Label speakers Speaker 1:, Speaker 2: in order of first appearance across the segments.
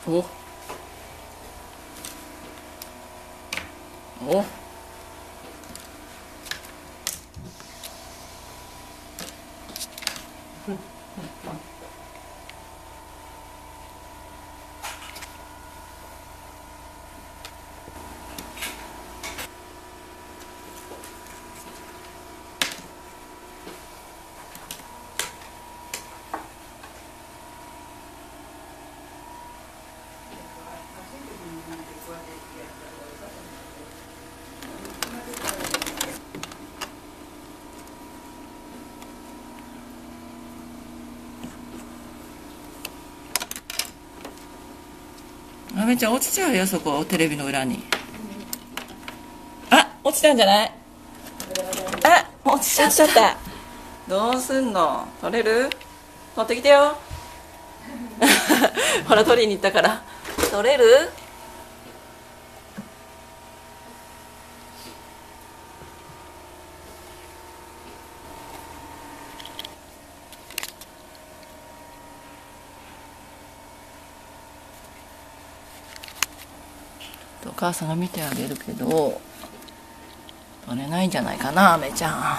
Speaker 1: おおあめちゃん落ちちゃうよ、そこテレビの裏に。あ、落ちたんじゃない？あ、落ちちゃった。どうすんの？取れる？取ってきてよ。ほら取りに行ったから。取れる？お母さんが見てあげるけど取れないんじゃないかな、あめちゃん。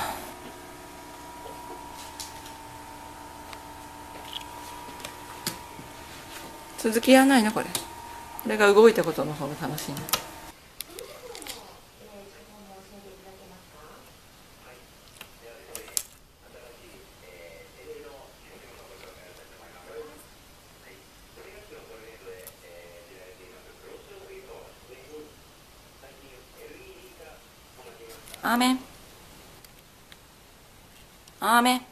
Speaker 1: 続きやらないのこれ。これが動いたことの方が楽しいの。アーメン。アーメン。